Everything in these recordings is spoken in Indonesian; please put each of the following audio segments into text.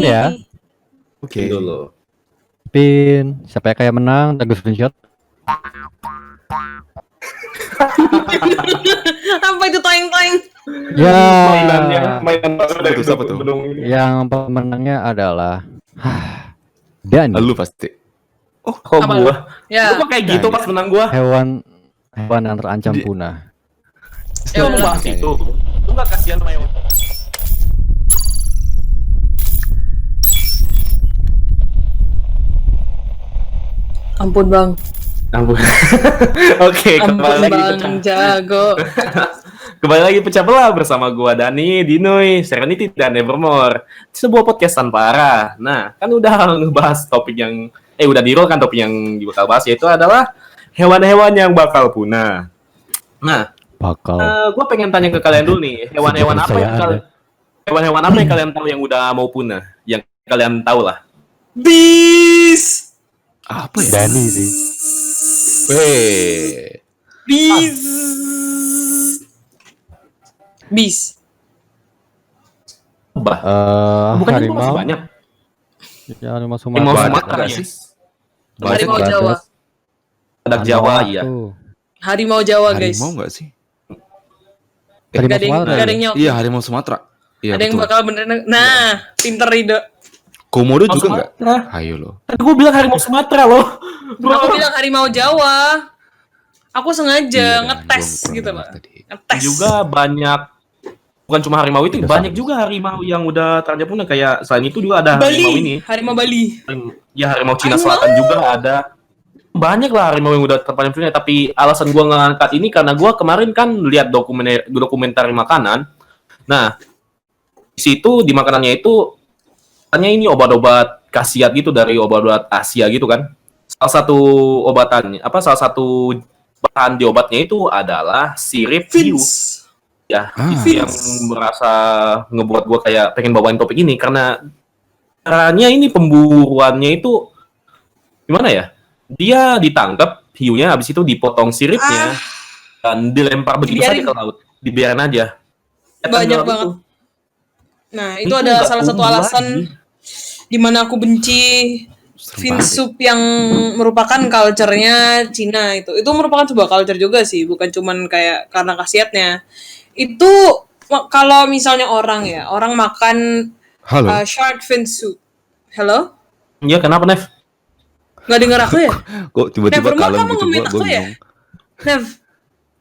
ya. Oke. Dulu. Spin. Siapa yang kayak menang? Tunggu screenshot. Apa itu toing-toing? Ya. Mainan baru dari Apa tuh? gedung ini. Yang pemenangnya adalah Dani. Lu pasti. Oh, kok Apa? gua? Ya. Lu kok kayak gitu pas menang gua? Hewan yang terancam Di- punah. Ya Lu udah. bahas itu. Lu enggak kasihan sama hewan? Ampun bang. Ampun. Oke, Ampun kembali lagi bang pecah. jago. Kembali lagi pecah belah bersama gua Dani, Dinoy, Serenity dan Nevermore. Sebuah podcast tanpa arah. Nah, kan udah ngebahas topik yang udah di-roll kan topik yang bakal bahas yaitu adalah hewan-hewan yang bakal punah. Nah, gua pengen tanya ke kalian dulu nih, hewan-hewan apa yang hewan-hewan apa yang kalian tahu yang udah mau punah? Yang kalian tahu lah. Bees. Apa ya? Dani sih. Weh. Bis. Bis. Bah. Harimau. Bukannya itu masih banyak? Ya, harimau Harimau Sumatera. Sumatera Banyak ya? sih. Harimau Badak. Jawa. Badak Jawa iya. Harimau Jawa guys. Harimau enggak sih? Harimau Gak ada yang Sumatera. gak ada yang nyok. Iya, harimau Sumatera. Iya, Ada yang betul. bakal beneran. Nah, pinter Rido. Komodo Harimau juga enggak? Sumatera. Ayo lo. Kan gue bilang harimau Sumatera loh. Aku bilang harimau Jawa. Aku sengaja Iya, ngetes gua gitu kurang loh. dengar tadi. Ngetes. Juga banyak, bukan cuma harimau itu, Udah banyak sama. juga harimau yang udah terancam punah. Kayak selain itu juga ada Bali. harimau ini. Harimau Bali. Ya harimau Cina Selatan juga ada. Banyak lah harimau yang udah terancam punah. Tapi alasan gua ngangkat ini karena gua kemarin kan lihat dokumenter makanan. Nah, di situ di makanannya itu katanya ini obat-obat khasiat gitu dari obat-obat Asia gitu kan. Salah satu bahan di obatnya itu adalah sirip hiu. Vince. Ya, Ah. itu yang merasa ngebuat gue kayak pengen bawain topik ini karena caranya ini pemburuannya itu gimana ya? Dia ditangkap hiunya, habis itu dipotong siripnya dan dilempar begitu saja Dibiarin. ke laut, dibiarin aja. Ya, Banyak tenggelam banget. itu. Nah, itu Itu adalah nggak salah satu tumbuh alasan lagi. di mana aku benci Serem Finns banget. soup yang merupakan culture-nya Cina itu. Itu merupakan sebuah culture juga sih, bukan cuman kayak karena khasiatnya. Itu kalau misalnya orang makan Halo. shark fin soup. Hello? Iya, kenapa, Nev? Nggak denger aku ya? Kok tiba-tiba Nevermore, kalem kamu gitu nge-mute gua aku ya? bingung. Nev,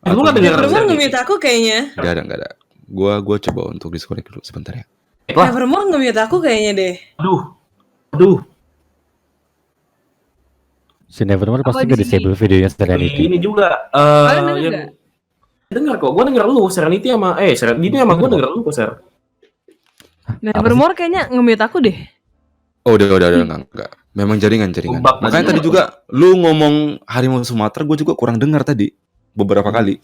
Lu nggak dengar Nevermore Serenity? nge-mute aku kayaknya. Enggak ada. Gua coba untuk disconnect dulu sebentar ya. Lah, Nevermore nge-mute aku kayaknya deh. aduh. Si Nevermore pasti Apa nggak di sini? disable videonya Serenity. Ini juga Kalian denger yang nggak? denger kok, gue denger lu Serenity sama Serenity sama gue denger lu kok Ser. Nevermore kayaknya nge-mute aku deh. Oh, udah enggak. Memang jaringan. Bug Makanya lagi. tadi juga lu ngomong harimau Sumatera, gue juga kurang dengar tadi beberapa kali.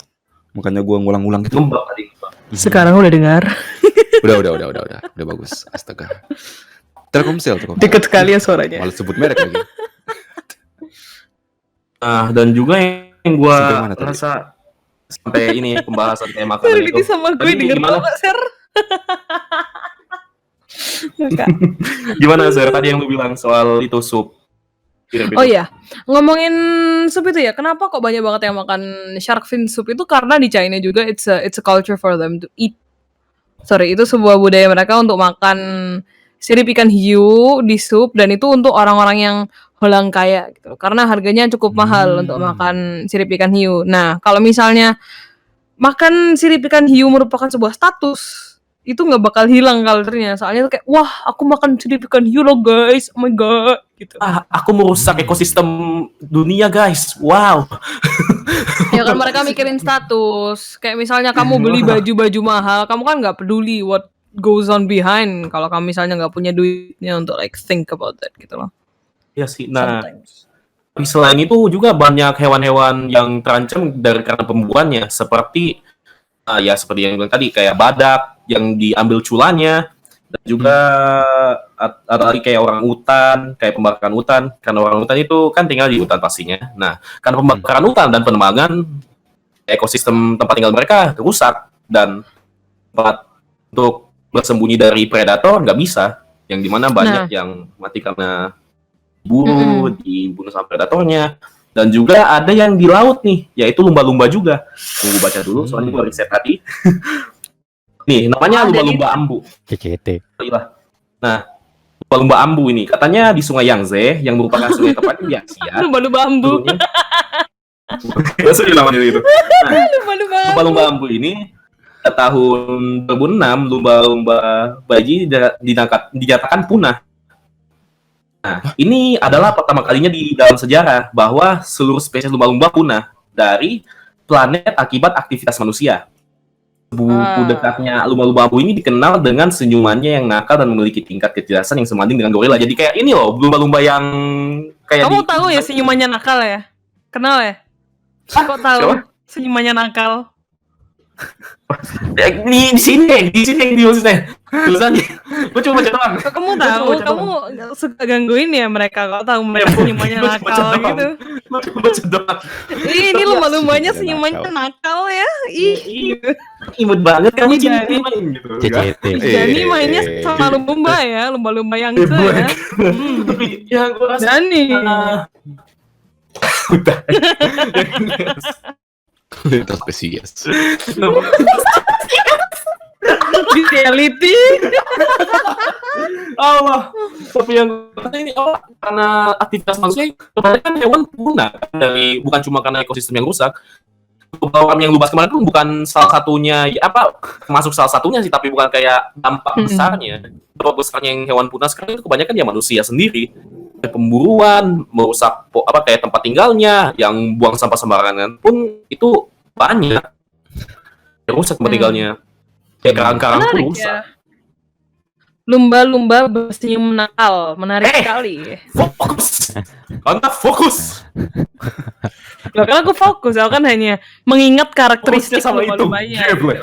Makanya gua ngulang-ulang gitu. Gembak tadi. Sekarang udah dengar. Udah bagus. Astaga. Telkomsel. Deket sekali ya suaranya. Malah sebut merek lagi. Nah, dan juga yang gue Sampai mana tadi? rasa sampai ini pembahasan kayak makanan itu. Serenity sama gue Tadi denger gimana? kok, Ser. Enggak. Gimana Ser tadi yang lu bilang soal itu sup? Oh iya, ngomongin sup itu ya, kenapa kok banyak banget yang makan shark fin soup itu karena di China juga it's a culture for them to eat. Sorry, itu sebuah budaya mereka untuk makan sirip ikan hiu di sup dan itu untuk orang-orang yang holang kaya gitu. Karena harganya cukup mahal untuk makan sirip ikan hiu. Nah, kalau misalnya makan sirip ikan hiu merupakan sebuah status, itu nggak bakal hilang culture-nya. Soalnya tuh kayak, wah, aku makan sirip ikan hiu loh guys, oh my god, gitu. Aku merusak ekosistem dunia guys. Wow. Ya kan mereka mikirin status. Kayak misalnya kamu beli baju-baju mahal, kamu kan nggak peduli what goes on behind. Kalau kamu misalnya nggak punya duitnya untuk like think about that gitu loh. Ya sih. Nah, Sometimes. tapi selain itu juga banyak hewan-hewan yang terancam karena pemburuannya seperti seperti yang bilang tadi kayak badak yang diambil culanya dan juga ada lagi kayak orang hutan, kayak pembakaran hutan karena orang hutan itu kan tinggal di hutan pastinya. Nah, karena pembakaran hutan dan penebangan ekosistem tempat tinggal mereka rusak dan tempat untuk bersembunyi dari predator nggak bisa. yang dimana banyak yang mati karena dibunuh sama predatornya. Dan juga ada yang di laut nih, yaitu lumba-lumba juga. Tunggu baca dulu, soalnya gue riset tadi. Nih, namanya lumba-lumba ambu. CCT. Nah, lumba-lumba ambu ini katanya di Sungai Yangtze, yang merupakan sungai tepat di Asia. Lumba-lumba ambu. Biasanya namanya itu. Nah, Lumba-lumba ambu. lumba-lumba ambu ini tahun 2006 lumba-lumba bayi dinyatakan punah. Nah, ini adalah pertama kalinya di dalam sejarah bahwa seluruh spesies lumba-lumba punah dari planet akibat aktivitas manusia. Buku dekatnya lumba-lumba ambu ini dikenal dengan senyumannya yang nakal dan memiliki tingkat kecerdasan yang sebanding dengan gorila. Jadi kayak ini loh, lumba-lumba yang kayak Kamu tahu ya senyumannya nakal ya? Kenal ya? Kok tahu siapa? senyumannya nakal? di sini yang diulisnya. Tulisannya. Gue cuma baca doang. Kok kamu tahu? Kamu suka gangguin ya mereka? Kok tahu mereka senyumannya Gua baca nakal doang. gitu? Gue cuma baca doang. Ih, ini lumba-lumbanya Senyumannya senyumannya nakal ya? Ih, Imut banget kamu Iya, cinta nih. main gitu. CCT. Jani mainnya sama lumba ya, lumba-lumba yang itu ya. Tapi ya gue rasa Jani. udah. Lintas spesies. Di reality. Allah. Tapi yang ini karena aktivitas manusia kebanyakan hewan punah dari bukan cuma karena ekosistem yang rusak. Bahwa yang lu bahas kemarin tuh bukan salah satunya termasuk salah satunya sih, tapi bukan kayak dampak besarnya. Dampak besarnya yang hewan punah sekarang itu kebanyakan ya manusia sendiri. Pemburuan, merusak kayak tempat tinggalnya, yang buang sampah sembarangan pun itu banyak. Yang rusak tempat tinggalnya. Kayak karang-karang pun Menarik rusak. ya. Lumba-lumba bersenyum nakal, menarik sekali. Fokus. Anda fokus. Loh, kan aku fokus, aku kan hanya mengingat karakteristik Fokusnya sama itu. lumba-lumbanya. Geblek.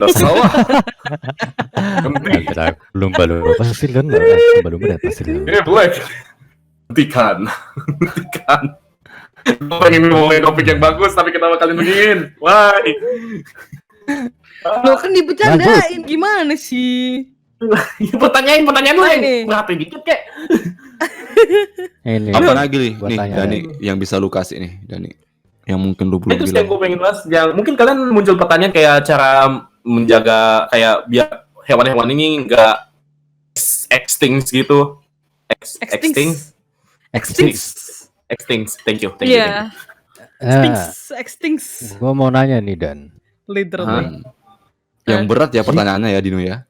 Udah salah. Antara lumba-lumba pasir kan, lumba-lumba dan pasir. Geblek. Hentikan. Gue pengen ngomongin topik yang bagus, tapi kenapa kalian begini? Why? Loh, kan dibecandain, gimana sih? Pertanyaan lu yang Ini. ngerapain dikit kek. Ini. Apa lagi nih? Buat Nih, tanya. Dani, yang bisa lu kasih nih, Dani. Yang mungkin lu belum Itu yang bilang. gue pengen bahas. Yang mungkin kalian muncul pertanyaan kayak cara menjaga kayak biar hewan-hewan ini nggak extinct gitu. Extinct. Thank you. Iya, extinct. Gua mau nanya nih Dan. Literally. Yang berat ya pertanyaannya ya, Dino ya.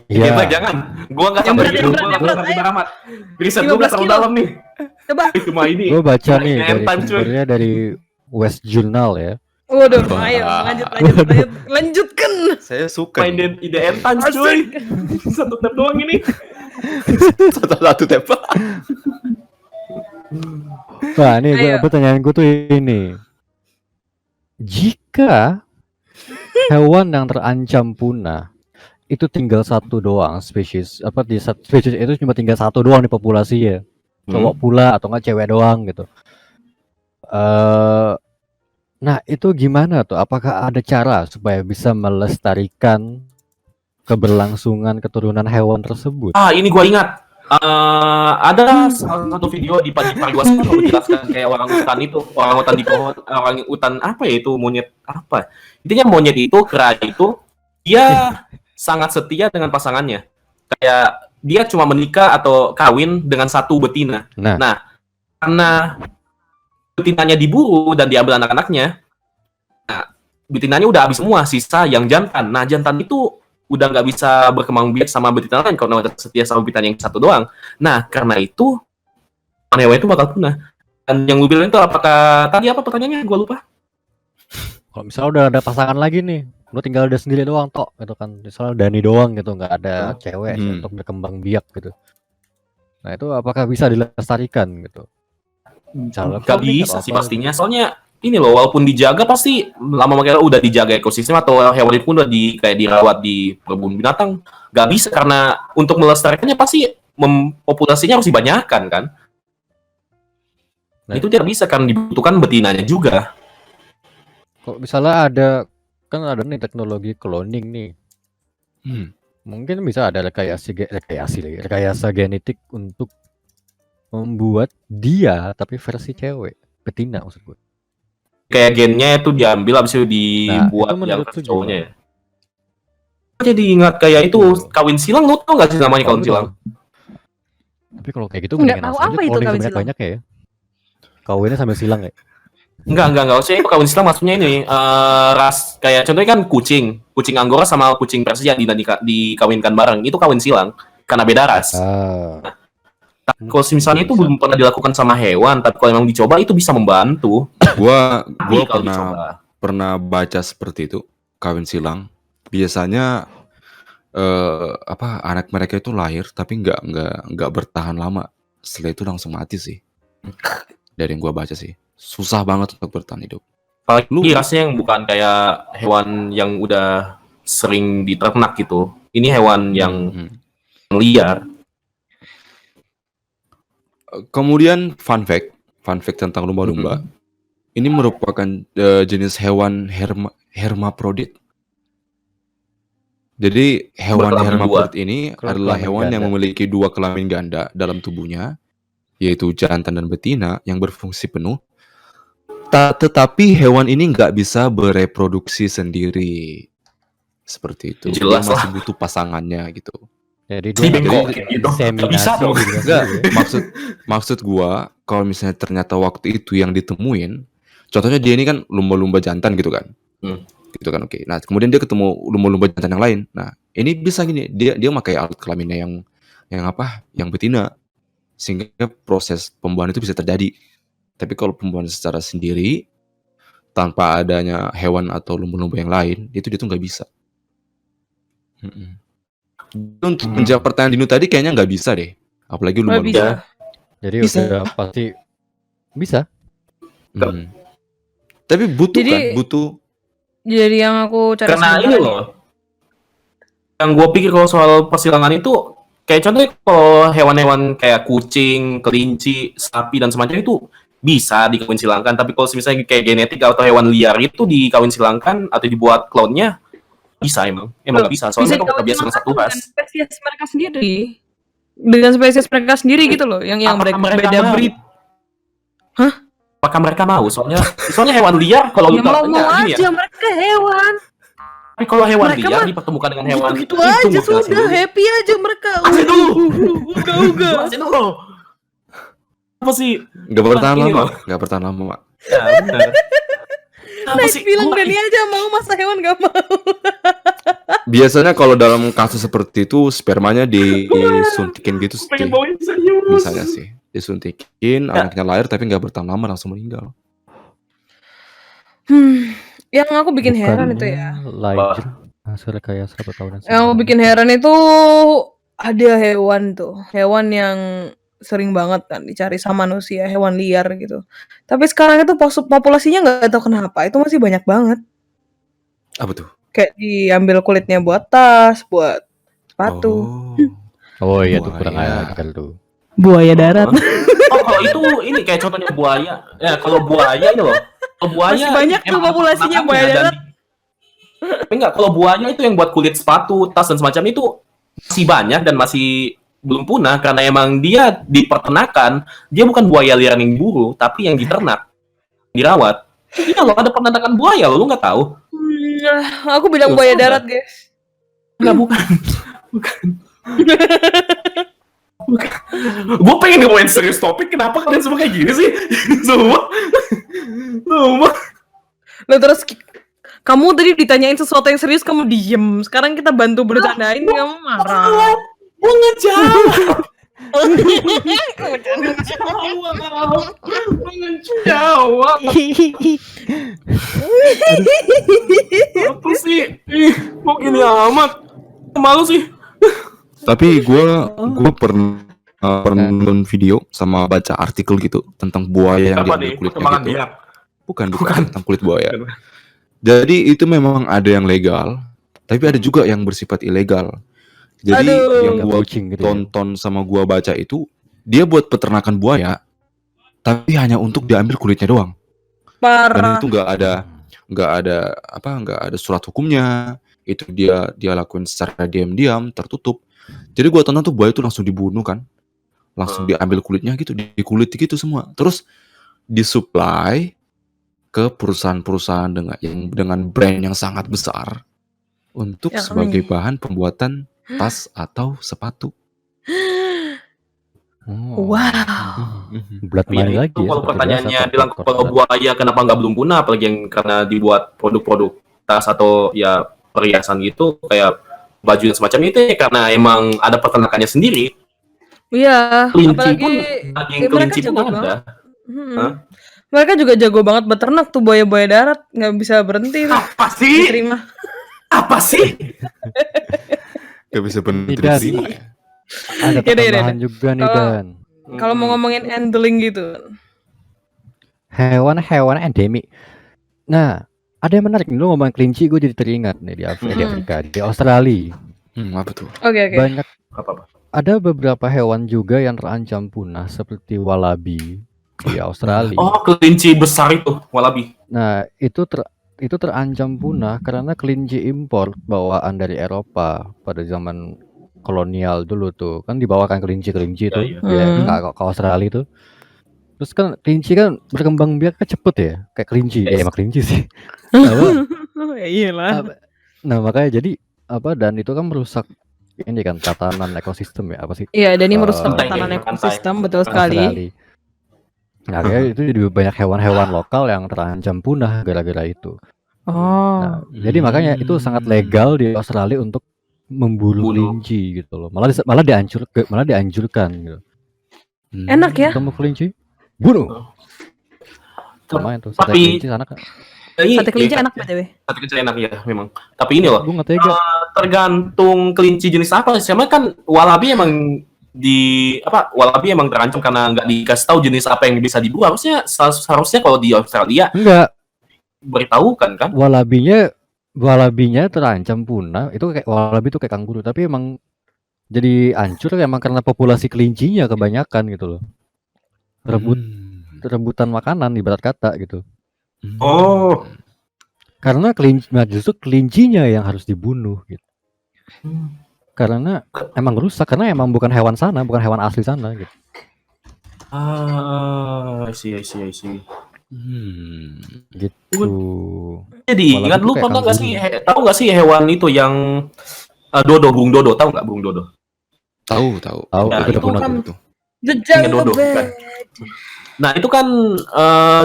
Iya, Iya. jangan. Gua nggak Yang sampai berat, gitu. yang Gua berat, nggak yang sampai berat, amat. Riset gua 15 nggak terlalu kilo. dalam nih. Coba. Cuma ini. Gue baca nih Yang dari time, cuy. sumbernya dari West Journal ya. Waduh, ayo lanjutkan. Saya suka. Main ide end times cuy. Satu tab doang ini. Satu tembak. Wah, ini Ayo. pertanyaan gue tuh ini. Jika hewan yang terancam punah itu tinggal satu doang spesies, spesies itu cuma tinggal satu doang di populasi ya, cowok pula atau nggak cewek doang gitu. Nah itu gimana tuh? Apakah ada cara supaya bisa melestarikan keberlangsungan keturunan hewan tersebut? Ini gua ingat. Ada salah satu video di Paraguay yang menjelaskan kayak orang hutan di pohon, orang hutan apa ya itu monyet apa? Intinya monyet itu kera itu dia sangat setia dengan pasangannya. Kayak dia cuma menikah atau kawin dengan satu betina. Nah. Karena betinanya diburu dan diambil anak-anaknya, betinanya udah habis semua, sisa yang jantan. Nah jantan itu udah nggak bisa berkembang biak sama betina lain karena udah setia sama betina yang satu doang. Nah, karena itu hewan itu bakal punah. Dan yang lu bilang itu apakah tadi apa pertanyaannya? Gua lupa. Kalau misalnya udah ada pasangan lagi nih, lu tinggal udah sendiri doang tok gitu kan. Misalnya Dani doang gitu, nggak ada cewek sih untuk berkembang biak gitu. Nah, itu apakah bisa dilestarikan gitu? Gak bisa sih pastinya. Soalnya ini loh, walaupun dijaga pasti lama-lama udah dijaga ekosistem atau hewan itu pun udah kayak dirawat di kebun binatang. Gak bisa karena untuk melestarikannya pasti populasinya harus dibanyakan kan. Nah, itu tidak bisa karena dibutuhkan betinanya juga. Kalau misalnya ada nih teknologi cloning nih. Mungkin bisa ada rekayasa genetik untuk membuat dia tapi versi cewek, betina maksud gue. Kayak gennya itu diambil habis itu Nah, dibuat itu yang menurut versi lu cowoknya gimana? ya. Jadi ingat kayak itu kawin silang, lu tau gak sih namanya Tahu kawin silang? Tapi kalau kayak gitu Nggak mendingan tahu langsung aja apa itu cloning kawin sebanyak-banyak ya. Kawinnya sambil silang ya. Enggak. Maksudnya kawin silang maksudnya ini ras kayak contohnya kan kucing Anggora sama kucing Persia dikawinkan bareng. Itu kawin silang karena beda ras. Kalau misalnya itu belum pernah dilakukan sama hewan, tapi kalau memang dicoba itu bisa membantu. Gua Tapi kalau dicoba. pernah baca seperti itu, kawin silang. Biasanya anak mereka itu lahir tapi nggak bertahan lama. Setelah itu langsung mati sih. Dari yang gua baca sih. Susah banget untuk bertahan hidup. Apalagi rasanya yang bukan kayak hewan yang udah sering diternak gitu. Ini hewan yang liar. Kemudian fun fact tentang lumba-lumba. Ini merupakan jenis hewan hermaprodit. Jadi hewan hermaprodit ini adalah hewan yang memiliki 2 kelamin ganda dalam tubuhnya, yaitu jantan dan betina yang berfungsi penuh. Tetapi hewan ini nggak bisa bereproduksi sendiri. Seperti itu. Jelas dia masih butuh pasangannya gitu. Jadi bisa dong. Enggak, maksud gua kalau misalnya ternyata waktu itu yang ditemuin, contohnya dia ini kan lumba-lumba jantan gitu kan. Gitu kan, oke. Nah, kemudian dia ketemu lumba-lumba jantan yang lain. Nah, ini bisa gini, dia pakai alat kelaminnya yang betina. Sehingga proses pembuahan itu bisa terjadi. Tapi kalau pembuahan secara sendiri tanpa adanya hewan atau lumba-lumba yang lain, itu dia tuh nggak bisa. Untuk menjawab pertanyaan Dino tadi kayaknya nggak bisa deh, apalagi lumba-lumba. Jadi bisa. udah pasti bisa. Tapi butuh. Jadi yang aku cari karena ini loh, yang gue pikir kalau soal persilangan itu kayak contohnya kalau hewan-hewan kayak kucing, kelinci, sapi dan semacamnya itu bisa dikawin silangkan. Tapi kalau misalnya kayak genetik atau hewan liar itu dikawin silangkan atau dibuat klonnya, bisa emang nggak bisa. Soalnya mereka biasa satu ras. Dengan spesies mereka sendiri, dengan spesies mereka sendiri gitu loh, yang mereka beda breed. Hah? Apakah mereka mau? Soalnya hewan liar kalau ya mau aja mereka hewan. Tapi kalau hewan liar dipertemukan dengan hewan gitu aja sudah happy aja mereka. Uga. Apa sih? Nggak bertahan lama. Ya benar. Naik bilang Dani aja mau, masa hewan gak mau. Biasanya kalau dalam kasus seperti itu spermanya disuntikin gitu sih. Misalnya sih disuntikin, anaknya lahir tapi nggak bertahan lama langsung meninggal. Yang aku bikin heran itu ya. Hasil kayak 100 tahunan. Yang aku bikin heran itu ada hewan yang sering banget kan dicari sama manusia, hewan liar gitu. Tapi sekarang itu populasinya nggak tahu kenapa itu masih banyak banget. Apa tuh? Kayak diambil kulitnya buat tas, buat sepatu. Oh iya tuh kurang ajar tuh. Buaya darat. Kalau itu ini kayak contohnya buaya. Ya kalau buaya ini loh. Kalau buaya masih banyak tuh populasinya buaya darat. Tapi enggak, kalau buaya itu yang buat kulit sepatu, tas dan semacam itu masih banyak dan masih belum punah karena emang dia dipertenakan. Dia bukan buaya liar yang diburu, tapi yang diternak, dirawat. Iya loh, ada peternakan buaya loh, lu nggak tahu? Aku bilang buaya darat, guys. Enggak, bukan. Gue pengen ngomongin serius topik, kenapa kalian semua kayak gini sih? Semua. Lo terus kamu tadi ditanyain sesuatu yang serius, kamu diem. Sekarang kita bantu bercandain, kamu marah. Gue ngejawab. Apa sih? Kok gini amat? Malu sih. Tapi gue pernah nonton video sama baca artikel gitu tentang buaya yang diambil kulitnya gitu. Bukan tentang kulit buaya. Jadi itu memang ada yang legal, tapi ada juga yang bersifat ilegal. Jadi yang gua tonton sama gua baca itu dia buat peternakan buaya, tapi hanya untuk diambil kulitnya doang. Parah. Dan itu nggak ada surat hukumnya. itu dia lakuin secara diam-diam, tertutup. Jadi gua tonton tuh buaya itu langsung dibunuh kan. Langsung diambil kulitnya gitu, dikulit gitu semua. Terus disuplai ke perusahaan-perusahaan dengan brand yang sangat besar untuk Yakni. sebagai bahan pembuatan tas atau sepatu. Oh. Wow. Blood Iya, money itu lagi ya. kalau seperti pertanyaannya biasa, bilang korporat. kalau buaya kenapa nggak belum punah, apalagi yang karena dibuat produk-produk tas atau ya perhiasan gitu, kayak baju dan semacam itu ya karena emang ada peternakannya sendiri. Iya, Kelinci apalagi pun, daging mereka kelinci pun jago ada. banget. Mm-mm. Hah? Mereka juga jago banget beternak tuh buaya-buaya darat, nggak bisa berhenti tuh Apa sih? diterima. Apa sih? Gak bisa berhenti Tidak diterima sih. ya. Ada Yaudah, tambahan juga nih Kalau- Dan. Kalau mau ngomongin handling gitu, Hewan-hewan endemik. Nah, ada yang menarik nih, lu ngomong kelinci, gue jadi teringat nih di Afrika, di Australia. Apa tuh? oke. Banyak, Apa? ada beberapa hewan juga yang terancam punah seperti wallaby di Australia. Oh, kelinci besar itu, wallaby. Nah, itu terancam punah karena kelinci impor bawaan dari Eropa pada zaman kolonial dulu tuh. Kan dibawakan kelinci tuh Iya. ke Australia tuh. Terus kan kelinci kan berkembang biak kan cepet ya, kayak kelinci. Yes. Emang kelinci sih. Apa? Iyalah. Nah, makanya jadi dan itu kan merusak ini kan tatanan ekosistem ya, apa sih? Iya, dan ini merusak Pantai, tatanan pantai. ekosistem betul sekali. Australia. Nah, kayak itu jadi banyak hewan-hewan lokal yang terancam punah gara-gara itu. Oh, Nah, jadi makanya itu sangat legal di Australia untuk memburu Bunuh. kelinci gitu loh. Malah dianjurkan gitu. enak ya. Ketemu kelinci, bunuh. Lumayan tuh, sate Tapi- kelinci sana kan. Sate kelinci enak btw. Sate kelinci enak ya, memang. Tapi ini loh, Gue nggak tega. tergantung kelinci jenis apa. Sama kan wallaby emang wallaby emang terancam karena nggak dikasih tahu jenis apa yang bisa diburu. Seharusnya kalau di Australia Enggak, beritahu kan? wallabinya terancam punah. Itu kayak wallaby itu kayak kanguru, tapi emang jadi hancur emang karena populasi kelincinya kebanyakan gitu loh. Rebutan makanan ibarat kata gitu. Oh. Karena justru kelincinya yang harus dibunuh gitu. Karena emang rusak, karena emang bukan hewan sana, bukan hewan asli sana gitu. I see. Gitu. Jadi Wallaby ingat tuh lu kayak pernah nggak kanguru. sih tahu nggak sih hewan itu yang burung dodo, tahu nggak burung dodo? Tahu. Tahu Ya, itu itu udah punah kan- tuh. The dodo, kan? Nah itu kan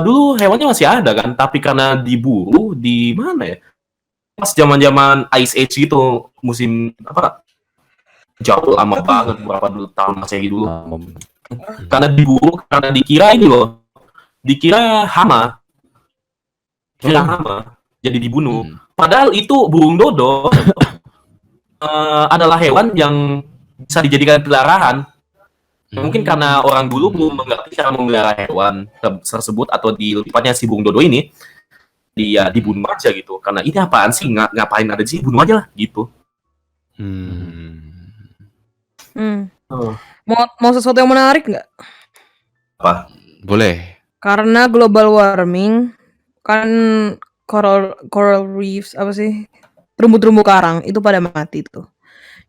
dulu hewannya masih ada kan, tapi karena diburu di mana ya? Pas zaman Ice Age gitu, musim apa? Jauh lama banget, berapa dulu tahun Masehi dulu. Karena diburu, karena dikira ini loh, dikira hama, jadi dibunuh. Padahal itu burung dodo adalah hewan yang bisa dijadikan peliharaan. Mungkin karena orang dulu belum mengerti cara memelihara hewan tersebut, atau di tepatnya si burung dodo ini, dia dibunuh aja gitu. Karena ini apaan sih, ngapain ada di sini, bunuh aja lah gitu. Mau sesuatu yang menarik nggak? Apa? Boleh. Karena global warming kan coral reefs apa sih? Terumbu-terumbu karang itu pada mati tuh.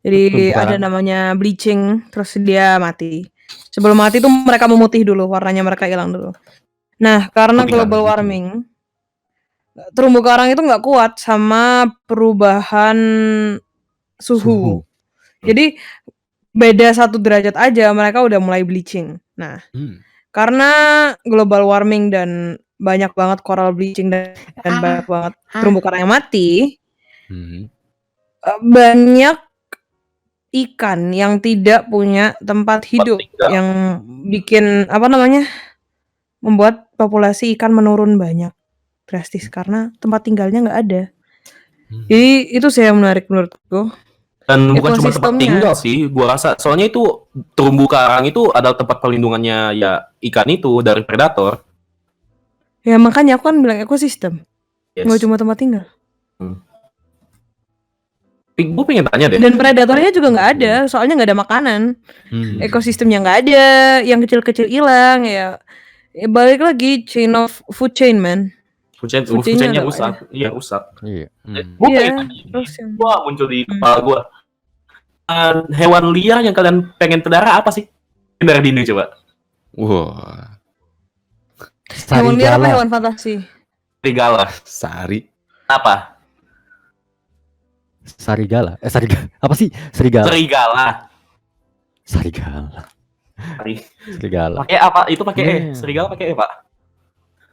Jadi Terumbu ada karang. namanya bleaching, terus dia mati. Sebelum mati tuh mereka memutih dulu, warnanya mereka hilang dulu. Nah, karena Putihan global gitu. warming, terumbu karang itu nggak kuat sama perubahan suhu. Jadi beda 1 derajat aja mereka udah mulai bleaching. Nah, karena global warming dan banyak banget coral bleaching dan banyak banget terumbu karang yang mati, banyak ikan yang tidak punya tempat hidup, tinggal. yang bikin membuat populasi ikan menurun banyak drastis karena tempat tinggalnya nggak ada. Jadi itu sih yang menarik menurutku. Dan bukan cuma tempat Ekosistemnya. tinggal sih, gua rasa. Soalnya itu terumbu karang itu adalah tempat perlindungannya ya ikan itu dari predator. Ya makanya aku kan bilang ekosistem, nggak cuma tempat tinggal. Gue pengen tanya deh. Dan predatornya juga nggak ada, soalnya nggak ada makanan. Ekosistemnya nggak ada, yang kecil-kecil hilang ya. Balik lagi food chain man. Kucingnya rusak. Iya, rusak. Iya. Gue Iya, pengen tanya, terus yang gua muncul di kepala gue. Hewan liar yang kalian pengen pelihara apa sih? Dari Dini coba. Wah, hewan liar apa Sarigala. hewan fantasi? Serigala. Sari. Apa? Sarigala. Sarigala. Apa sih? Serigala. Serigala. Sarigala. Serigala. Pakai apa? Itu pakai serigala pakai Pak.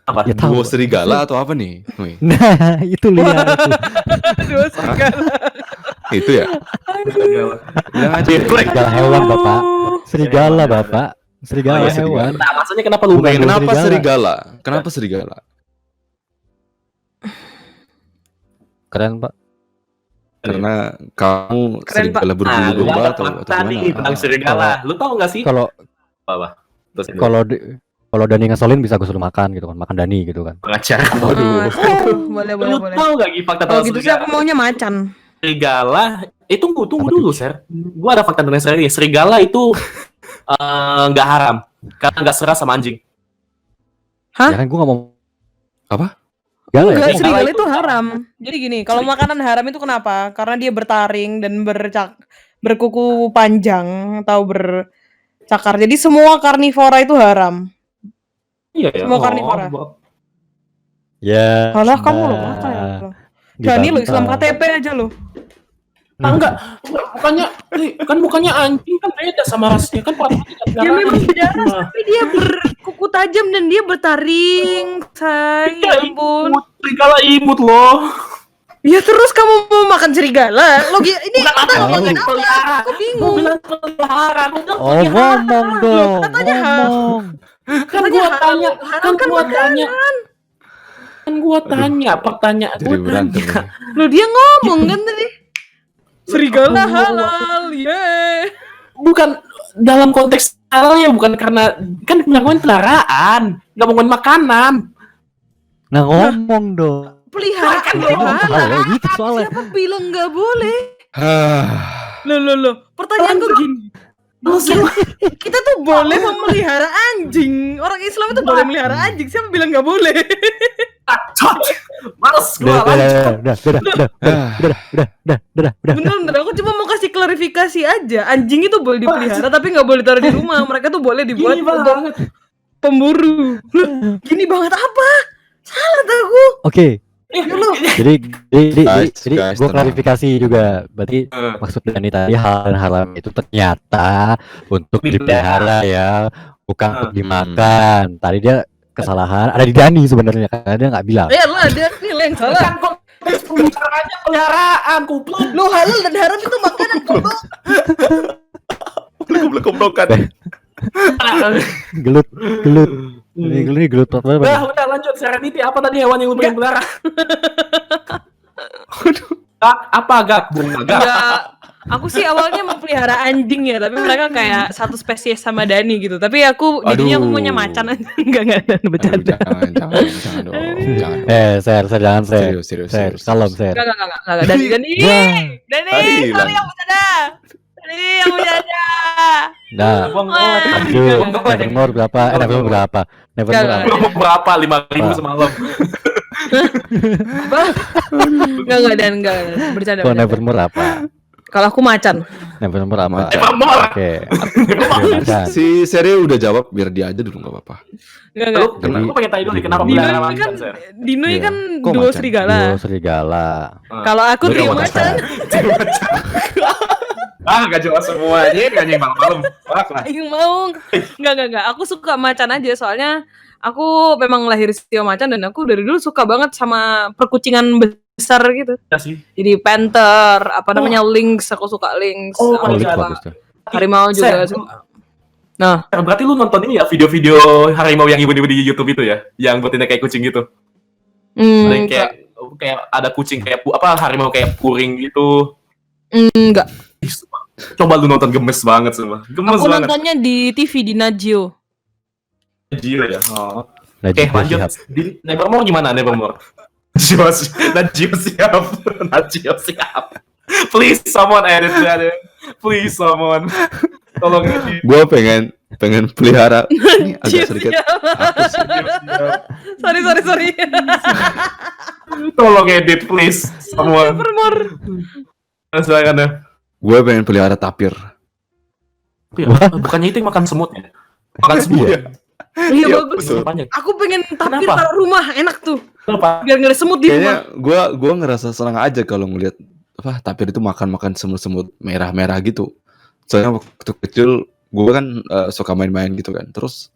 Apa? Ya tahu. Duo serigala atau apa nih? Wih, Nah, itu liar itu. Dua serigala. itu ya? Serigala. Bilang aja. Serigala hewan, Bapak. Serigala, Bapak. Serigala Oh, iya, serigala. hewan. Nah, maksudnya kenapa lu Bukan pengen Kenapa serigala. serigala? Kenapa serigala? Keren, Pak. Karena kamu Keren, serigala berbulu Nah, lu domba ada atau fakta nih gimana? tentang serigala. Lu tahu nggak sih? Kalau Apa? Terus kalau Dani ngeselin bisa gue suruh makan gitu kan, makan Dani gitu kan. pengacara. Boleh, boleh, Lu boleh. tahu nggak Gi, fakta Kalau tentang gitu sih aku serigala? maunya macan. Serigala, tunggu Apa dulu, Ser. Gua ada fakta tentang serigala. Serigala itu nggak haram karena nggak seras sama anjing. Hah? Ya kan gue ngomong Apa? Gala ya? Enggak, Serigala serigala itu itu haram. Jadi gini, kalau makanan haram itu kenapa? Karena dia bertaring dan berkuku panjang atau bercakar. Jadi semua karnivora itu haram. Iya ya. Semua karnivora. Ya. Alah kamu loh mata ya. Dani lo Islam KTP aja lo. Enggak, bukannya anjing kan beda sama rasnya kan Dia memang beda ras, tapi dia berkuku tajam dan dia bertaring. Say, ya ampun. Serigala imut loh. Ya terus kamu mau makan serigala? Lo ini Bukan apa kita tahu. ngomongin apa? Pelihara. Aku Gua bingung. bilang pelihara. Gua bilang Oh, pelihara. ngomong dong. katanya Ngomong. Kan gua tanya, haram kan makanan. Kan gua tanya pertanyaan. Jadi berantem nih. Lo dia ngomong kan tadi. Serigala halal, ye. Bukan dalam konteks halal ya, bukan karena kan ngomongin peliharaan, nggak ngomongin makanan. Nah, ngomong dong. Peliharaan lo Ngomong halal. halal gitu soalnya. Siapa bilang nggak boleh? Hah. Lo. Pertanyaanku gini. Kita tuh boleh memelihara anjing. Orang Islam itu boleh melihara anjing. Siapa bilang nggak boleh? Males Udah, gua udah. Bener, aku cuma mau kasih klarifikasi aja. Anjing itu boleh dipelihara tapi nggak boleh taruh di rumah. Mereka tuh boleh dibuat Gini untuk banget. pemburu. Loh, gini banget apa? Salah aku. Oke. Jadi Guys, gue tenang. klarifikasi juga. Berarti maksud Dani tadi hal dan haram itu ternyata untuk dipelihara ya, bukan untuk dimakan. Tadi dia kesalahan ada di Dani sebenarnya karena dia nggak bilang. Ya lah, dia nilai yang salah. Kan konteks pembicaraannya peliharaan, kupluk. Lo halal dan haram itu makanan goblok. Goblok-goblokan. Gelut. Ini gelut apa? Udah lanjut. Serenity apa tadi hewan yang lu pengen pelihara? Apa gak? Bunga gak? Ya, aku sih awalnya mau pelihara anjing ya, tapi mereka kayak satu spesies sama Dani gitu. Tapi aku jadinya aku maunya macan aja. Enggak bercanda. Jangan dong. Jangan. Ser jangan ser. Serius. Kalem ser. Enggak. Dani. Hilang. Sorry yang bercanda. Dani yang bercanda. Nah, Buang Nevermore berapa? Nevermore berapa? Nevermore berapa? 5.000 semalam. Enggak Dan enggak. Bercanda. Kok Nevermore apa? Kalau aku macan. Nevermore apa? Nevermore. Oke. Macan. Si Seri udah jawab biar dia aja dulu nggak apa-apa. Enggak. Lu pengen tanya dulu nih, kenapa Dino pelihara ini macan, kan Ser? Dino ini Iya. kan Kok duo macan? serigala. Duo serigala. Kalau aku Lu trio nggak mau macan. Gak jelas semuanya, anjing malam-malam. Aing mau. Enggak. Aku suka macan aja soalnya aku memang lahir trio macan dan aku dari dulu suka banget sama perkucingan besar gitu. Ya sih. Jadi panther, apa namanya lynx, aku suka lynx. Oh, Aku Lynx suka bagus tuh. harimau juga Ser, suka. Nah, berarti lu nonton ini ya video-video harimau yang ibu-ibu di YouTube itu ya, yang buatinnya kayak kucing gitu. Ada yang kayak ada kucing kayak harimau kayak puring gitu. enggak. Ih, sumpah. Coba lu nonton, gemes banget semua. Gemes Aku banget. nontonnya di TV di Najio. Gila ya. Oh. Najib Oke, lanjut. Shihab. Di Nevermore gimana Nevermore? Najib siap. Please someone edit that in. Please someone. Tolong edit. Gue pengen pelihara. Ini agak Anjir, sedikit. ya. Sorry. Tolong edit please semua. Nevermore. Silakan ya. Gue pengen pelihara tapir. Bukannya itu yang makan semut ya? Makan semut ya? Iya bagus. betul. Banyak. Aku pengen tapir Kenapa? taruh rumah, enak tuh. Kenapa? Biar nggak ada semut di Kayaknya rumah. gue ngerasa senang aja kalau ngelihat tapir itu makan semut-semut merah-merah gitu. Soalnya waktu kecil gue kan suka main-main gitu kan. Terus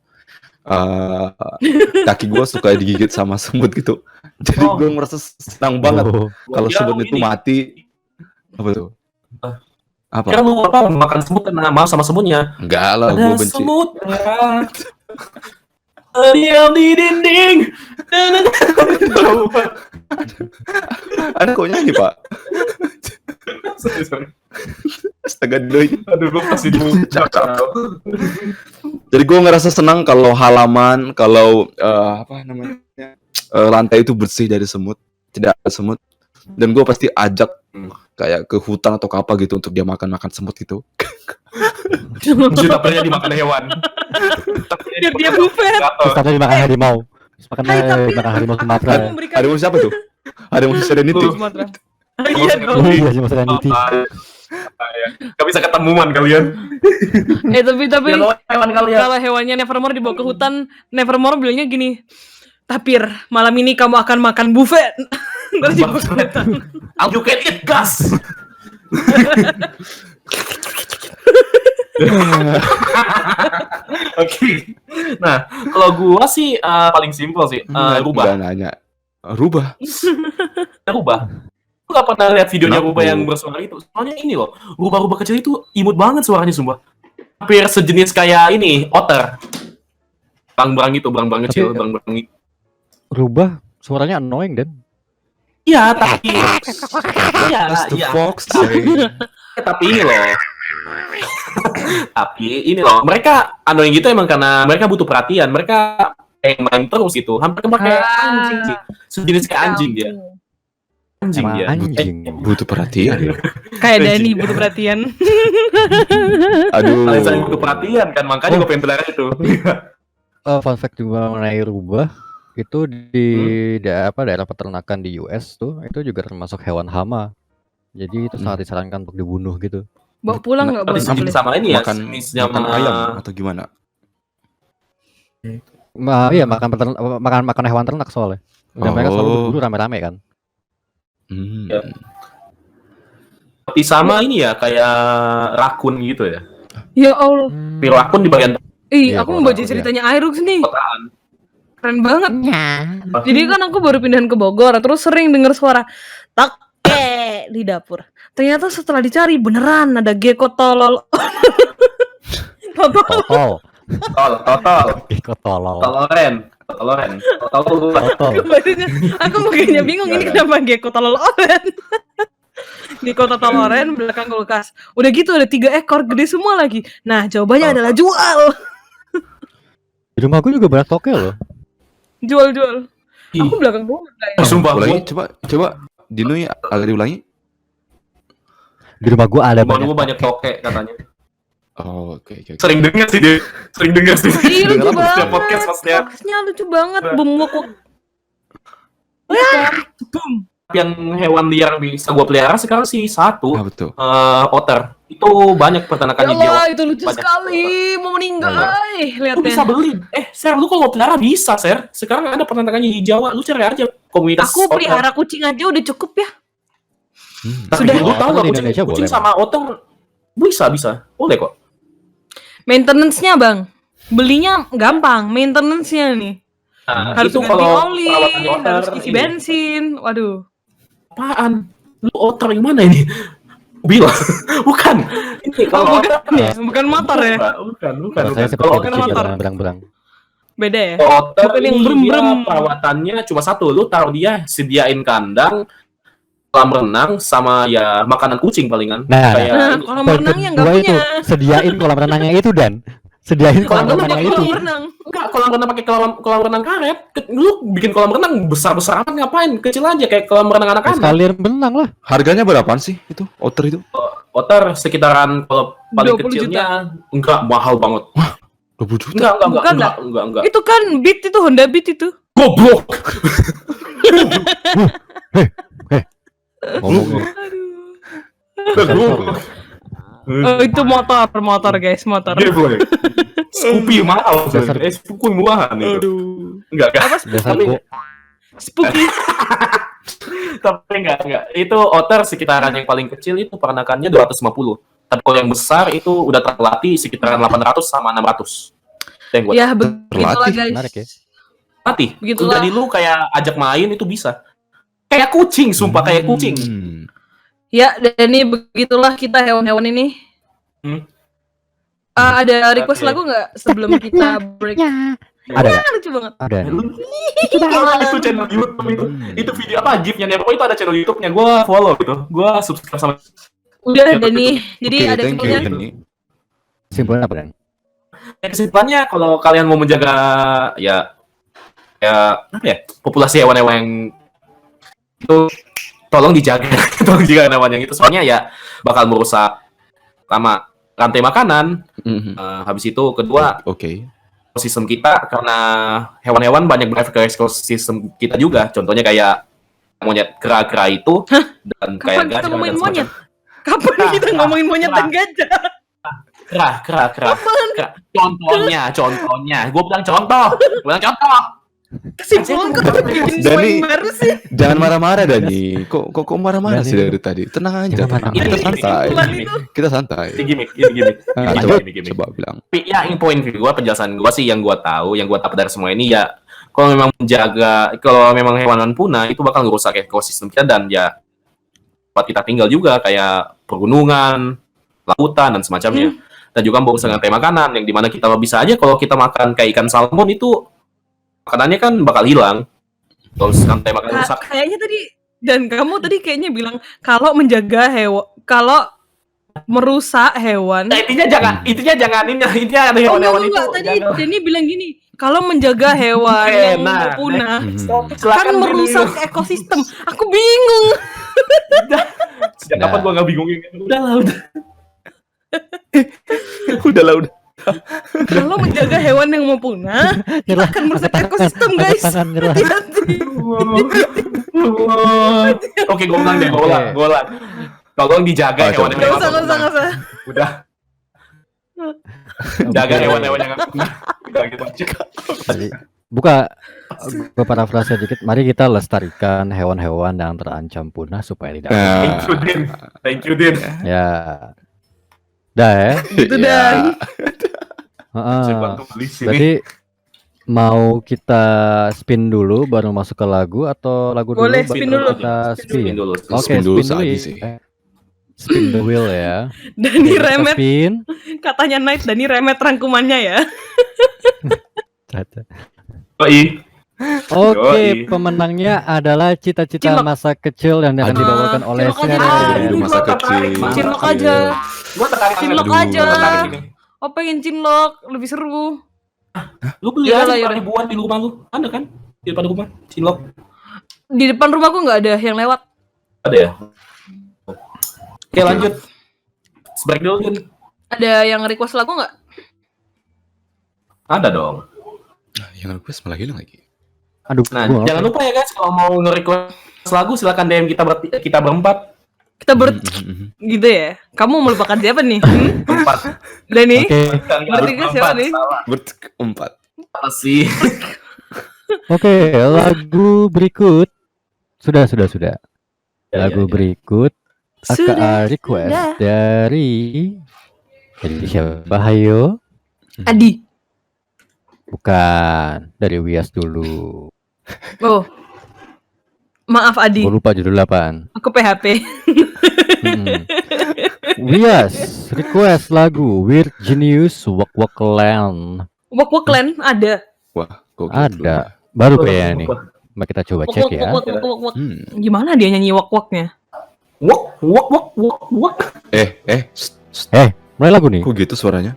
kaki gue suka digigit sama semut gitu. Jadi Oh. gue merasa senang banget Oh. kalau Gua kira semut lu itu ini. mati. Apa tuh? Ah. Apa? Kira lu apa makan semut karena mau sama semutnya? Enggak lah, gue Ada benci. semut merah. Diam di dinding. Ada kok nyanyi pak. Sorry. Astaga doi. Aduh, gue pasti dibuka. Jadi gue ngerasa senang kalau halaman, kalau lantai itu bersih dari semut, tidak ada semut. Dan gue pasti ajak kayak ke hutan atau ke apa gitu untuk dia makan semut gitu. Mesti tapirnya dimakan hewan. Biar dia buffet. Terus tadi dimakan harimau. Terus makan Hai, tapi makan harimau Sumatera. Aku memberikan Harimau siapa tuh? Harimau Serenity. Sumatera. Iya dong. Oh iya, Mas Ranity. Gak bisa ketemuan kalian. Tapi Ya, kalau hewan kalian. kalau hewannya Nevermore dibawa ke hutan, Nevermore bilangnya gini, tapir, malam ini kamu akan makan buffet. Terus dibawa ke hutan. All you can eat gas. Oke. Nah, kalau gua sih paling simpel sih, rubah. Nggak nanya. Rubah. Rubah. Lu gak pernah lihat videonya Kenapa? rubah yang bersuara itu? Soalnya ini loh, rubah-rubah kecil itu imut banget suaranya sumpah. Hampir sejenis kayak ini, otter. Berang-berang gitu, berang-berang kecil, Tapi- berang-berang gitu. Rubah suaranya annoying dan Iya, tapi iya, That's the iya. fox. Tapi ini loh. Tapi ini loh, mereka annoying gitu emang karena mereka butuh perhatian. Mereka main terus gitu. Hampir kayak anjing sih. Sejenis kayak anjing dia. Anjing emang dia. anjing. Butuh perhatian. Kayak Dani butuh perhatian. Aduh. Kalian saling butuh perhatian kan, makanya gue pengen pelihara itu. Fun fact juga mengenai rubah itu di daerah peternakan di US tuh itu juga termasuk hewan hama. Jadi itu sangat disarankan untuk dibunuh gitu. Bawa pulang nggak boleh? Sejenis sama ini ya, makan sejenisnya makan sama- ayam atau gimana? Iya makan hewan ternak soalnya. Dan mereka selalu Oh. berburu rame-rame kan. Hmm. Ya. Seperti sama ini ya, kayak rakun gitu ya. Ya Allah. Tapi rakun di bagian Ih, Iya, aku kalau mau baca aku, ceritanya Airux nih. perkotaan. Keren banget. Jadi kan aku baru pindahan ke Bogor, terus sering dengar suara take di dapur. Ternyata setelah dicari beneran ada gecko tolol. Totol. Total. Iko tolol. Toloren. Totol. Aku makanya bingung ini kenapa gecko tolol oren. Gecko tolol oren belakang kulkas. Udah gitu ada 3 ekor gede semua lagi. Nah, jawabannya adalah jual. Di rumah gue juga banyak toke loh. Jual. Aku belakang rumah guys. Sumpah Ulangi, gua coba Dino ya agak diulangi. Di rumah gue ada Rumah banyak gua banyak toke katanya. Oh, oke. Sering dengar sih dia. Ih, lucu Dengar banget. setiap podcast maksudnya. Foxnya lucu banget, bemuk. Yang hewan liar yang bisa gua pelihara sekarang sih satu, Ah, betul. otter. Itu banyak Ya peternakan di Allah, Jawa. itu lucu Banyak. sekali. Mau meninggal. Lu bisa Lihatnya. beli. Ser, lu kalau pelihara bisa, Ser. Sekarang ada peternakannya di Jawa. Lu cari aja komunitas Aku otter. pelihara kucing aja udah cukup ya. Tapi Sudah. lu tahu Di nggak kucing, Indonesia kucing boleh, sama otter bisa. Boleh kok. Maintenance-nya, Bang. Belinya gampang, maintenance-nya nih. Nah, Harus itu ganti kalau oli, perawatannya otter, harus isi ini. bensin. Waduh. Apaan? Lu otter yang mana ini? Bila. Bukan. Ini kalau bukan ya, bukan motor ya. Bukan. Saya seperti Kalau kucing otter dengan berang-berang. Beda ya. otter Bukan yang ini brem-brem. dia perawatannya cuma satu. Lu taruh dia, sediain kandang, kolam renang, sama ya makanan kucing palingan. Nah, Kayak Nah, ini. kolam renangnya nggak Kedua punya. itu sediain kolam renangnya itu dan Sediain Kolam kolam renang renang itu. Kolam renang. Enggak, kolam renang pakai kolam renang karet. Lu bikin kolam renang besar-besar amat ngapain? Kecil aja kayak kolam renang Ya, anak-anak. sekalian berenang lah. Harganya berapaan sih itu otter itu? Otter sekitaran kalau paling 20 kecilnya enggak mahal banget. 20 juta. Enggak. Itu kan Beat itu Honda Beat itu. Goblok. Ngomong Itu motor guys, motor. Iya, boy. Scoopy mahal. Dasar- Scoopy murahan itu. Aduh. Enggak. dasar Tapi- gua Spooky. Tapi enggak. Itu otter sekitaran yang paling kecil itu peranakannya 250. Tapi kalau yang besar itu udah terlatih sekitaran 800 sama 600. Itu yang gua Ya begitulah Terlatih, guys. menarik ya. latih. Begitulah. Jadi lu kayak ajak main itu bisa. Kayak kucing, sumpah kayak kucing. Ya, dan ini begitulah kita hewan-hewan ini. Hmm. Ada request Oke. lagu nggak sebelum kita break? Ada nggak? Lucu banget. Ada. Itu channel YouTube itu. Itu video apa? GIF-nya Nepo itu ada channel YouTube-nya. Gua follow gitu. Gua subscribe sama. Udah, Ya, Dani. Jadi Oke, ada thank you, simpelnya. Dani. Simpelnya apa Dan? Ya, kesimpulannya kalau kalian mau menjaga ya apa ya? Populasi hewan-hewan yang itu tolong dijaga. Tolong dijaga hewan yang itu soalnya ya bakal merusak sama rantai makanan. Habis itu kedua Oke. ekosistem kita karena hewan-hewan banyak berefek ke ekosistem kita juga. Contohnya kayak monyet kera-kera itu dan kayak Kapan kita gajah ngomongin dan monyet? semacam- Kapan kita ngomongin monyet dan gajah? Kera. Contohnya. Gue bilang contoh. Kesimpulan kok tapi bikin Dani. poin baru sih? Jangan marah-marah Dani. Kok marah-marah Dani. sih dari tadi? Tenang aja. Jangan marah-marah. Kita santai. Kesimpulan itu. Kita santai. Ini gimmick. Nah, Gimmick. coba bilang. Tapi ya yang poin gue penjelasan gue sih yang gue tahu, yang gue dapat dari semua ini ya kalau memang kalau memang hewan punah itu bakal ngerusak ekosistem kita dan ya tempat kita tinggal juga kayak pegunungan, lautan dan semacamnya. Dan juga merusak rantai makanan yang dimana kita bisa aja kalau kita makan kayak ikan salmon itu makanannya kan bakal hilang. Kalau rantai makanan rusak. Kayaknya tadi dan kamu tadi kayaknya bilang kalau menjaga hewan, kalau merusak hewan. Nah, intinya jangan intinya ada hewan-hewan itu. Enggak, tadi jangan. Denny bilang gini, kalau menjaga hewan Oke, yang nah, mau punah kan Silakan merusak Denny. ekosistem. Aku bingung. Sejak Nah. kapan gua nggak bingungin? Udahlah. Kalau menjaga hewan yang mau punah, Nyerah. akan merusak Angkat tangan, ekosistem, angkat guys. tangan, nyerah. Hati-hati. Oke, gue ulang deh, gue ulang. Tolong dijaga Oh, coba. hewan-hewan Gak yang usah, gak usah, gak usah. Udah, jaga hewan-hewan yang udah gitu aja. Jadi, buka parafrase dikit. Mari kita lestarikan hewan-hewan yang terancam punah supaya tidak Thank you, Din. ya. Dah ya. Gitu dan Heeh. Coba tulis sini. Berarti mau kita spin dulu baru masuk ke lagu atau lagu Boleh, dulu spin baru dulu. kita spin? Spin dulu. Oke, Spin dulu spin saja dulu. sih. Spin the wheel ya. Dani Oke, kita remet, spin. katanya Night, Dani remet rangkumannya ya. Yoi. Oke, Yoi. pemenangnya adalah cita-cita Cinlok. masa kecil yang akan Aduh. dibawakan oleh Cinlok aja. Seren. Aduh, masa Gua tertarik kecil. banget. Cinlok aja. Gua tertarik Cinlok banget. aja. Gua tertarik ini. Oh pengen cinlok, lebih seru. Lu beli Yalah, aja yalah. ribuan di rumah lu. Ada kan? Di depan rumah. Cilok. Di depan rumahku nggak ada yang lewat. Ada ya? Oke, lanjut. Break dulu, Din. Ada yang request lagu nggak? Ada dong. Yang request malah hilang lagi. Aduh, Nah, gua jangan lupa ya guys, kalau mau nge-request lagu silakan DM kita berempat. Kita gitu ya. Kamu melupakan siapa nih? Berempat. Dani? Oke, Bertiga siapa nih? Salah. Berempat. Apa sih? oke, lagu berikut sudah. Lagu berikut Sudah, request sudah. dari siapa? Hayo? Adi. Bukan, dari Wias dulu. Oh. Maaf Adi, Gue lupa judul apaan. aku PHP. Wias request lagu Weird Genius Wak Wak Land. Wak Wak Land ada. Wah, kok gitu? Ada, baru kayaknya nih. Mari kita coba Wak cek Wak ya. Wak Wak Wak Wak. Hmm. Gimana dia nyanyi Wak Waknya? Wok. Mulai lagu nih. Mulai lagu nih. Kok gitu suaranya?